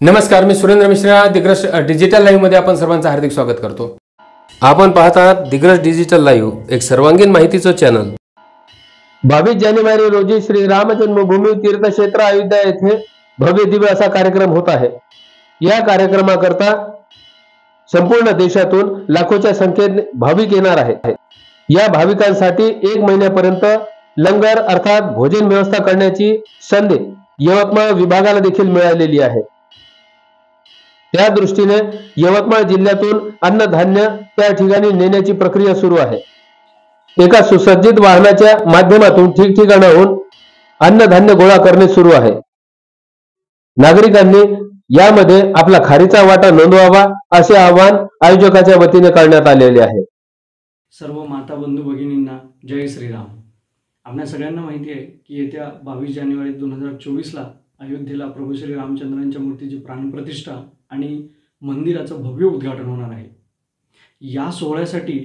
नमस्कार, मी Surendra Mishra. Digras digital live मध्ये आपण सर्वांचं हार्दिक स्वागत करतो. आपण पाहत आहात दिग्रस डिजिटल लाईव्ह, एक सर्वांगीण माहितीचं चॅनल. 22 जानेवारी रोजी श्री राम जन्मभूमी तीर्थक्षेत्र अयोध्या येथे भव्य दिव्य असा कार्यक्रम होत आहे. या कार्यक्रमाकरता संपूर्ण देशातून लाखोच्या संख्येने भाविक येणार आहेत. या भाविकांसाठी 1 महिन्यापर्यंत लंगर अर्थात भोजन व्यवस्था करण्याची संधी यवतमाळ विभागाला देखील मिळालेली आहे. त्या दृष्टीने यवतमाळ जिल्ह्यातून अन्नधान्य त्या ठिकाणी नेण्याची प्रक्रिया सुरू आहे. एका सुसज्जित वाहनाच्या माध्यमातून ठिकठिकाणाहून अन्नधान्य गोळा करणे सुरू आहे. नागरिकांनी यामध्ये आपला खारीचा वाटा नोंदवावा असे आवाहन आयोजकाच्या वतीने करण्यात आलेले आहे. सर्व माता बंधू भगिनींना जय श्रीराम. आपल्या सगळ्यांना माहिती आहे की येत्या 22 जानेवारी 2024 अयोध्येला प्रभू श्री रामचंद्रांच्या मूर्तीची प्राणप्रतिष्ठा आणि मंदिराचं भव्य उद्घाटन होणार आहे. या सोहळ्यासाठी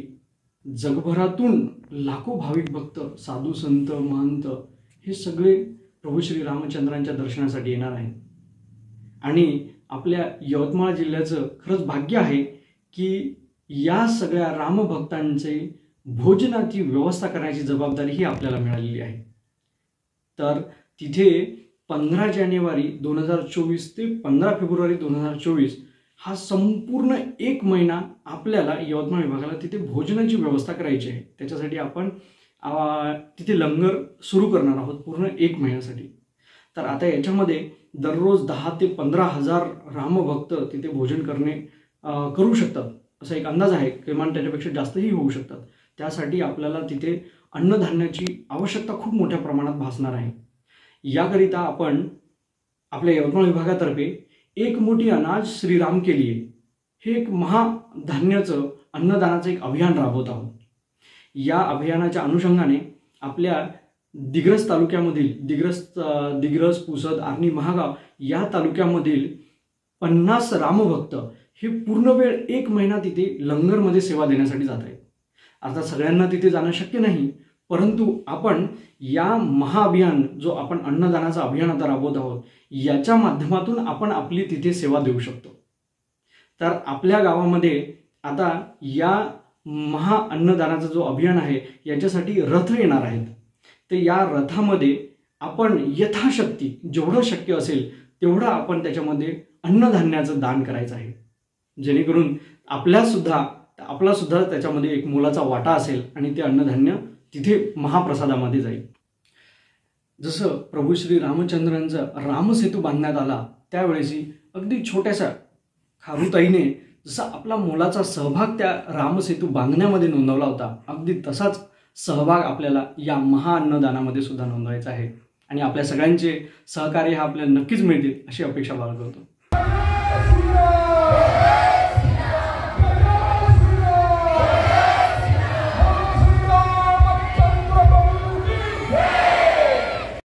जगभरातून लाखो भाविक भक्त, साधू संत, महंत हे सगळे प्रभू श्री रामचंद्रांच्या दर्शनासाठी येणार आहेत. आणि आपल्या यवतमाळ जिल्ह्याचं खरंच भाग्य आहे की या सगळ्या रामभक्तांचे भोजनाची व्यवस्था करण्याची जबाबदारी ही आपल्याला मिळालेली आहे. तर तिथे 15 जानेवारी 2024 ते 15 फेब्रुवारी 2024 हा संपूर्ण 1 महिना आपल्याला यवतमाळ विभागाला तिथे भोजनाची व्यवस्था करायची आहे. त्याच्यासाठी आपण तिथे लंगर सुरू करणार आहोत पूर्ण 1 महिन्यासाठी. तर आता याच्यामध्ये दररोज 10 ते 15 हजार रामभक्त तिथे भोजन करू शकतात असा एक अंदाज आहे. किमान त्याच्यापेक्षा जास्तही होऊ शकतात. त्यासाठी आपल्याला तिथे अन्नधान्याची आवश्यकता खूप मोठ्या प्रमाणात भासणार आहे. याकरिता आपण आपल्या यवतमाळ विभागातर्फे एक मोठी अनाज श्रीराम के लिए हे एक महाधान्याचं अन्नदानाचं एक अभियान राबवत आहोत. या अभियानाच्या अनुषंगाने आपल्या दिग्रस तालुक्यामधील दिग्रस, पुसद, आर्णी, महागाव या तालुक्यामधील 50 रामभक्त हे पूर्ण वेळ 1 महिना तिथे लंगरमध्ये सेवा देण्यासाठी जात आहेत. आता सगळ्यांना तिथे जाणं शक्य नाही, परंतु आपण या महाअभियान जो आपण अन्नदानाचा अभियान आता राबवत आहोत याच्या माध्यमातून आपण आपली तिथे सेवा देऊ शकतो. तर आपल्या गावामध्ये आता या महाअन्नदानाचा जो अभियान आहे याच्यासाठी रथ येणार आहेत. तर या रथामध्ये आपण यथाशक्ती जेवढं शक्य असेल तेवढं आपण त्याच्यामध्ये अन्नधान्याचं दान करायचं आहे, जेणेकरून आपला सुद्धा त्याच्यामध्ये एक मोलाचा वाटा असेल आणि ते अन्नधान्य तिथे महाप्रसादामध्ये जाईल. जसं प्रभू श्री रामचंद्रांचा रामसेतू बांधण्यात आला त्यावेळेसी अगदी छोट्याशा खारुताईने जसा आपला मोलाचा सहभाग त्या रामसेतू बांधण्यामध्ये नोंदवला होता, अगदी तसाच सहभाग आपल्याला या महाअन्नदानामध्ये सुद्धा नोंदवायचा आहे. आणि आपल्या सगळ्यांचे सहकार्य हा आपल्याला नक्कीच मिळतील अशी अपेक्षा बाळगतो.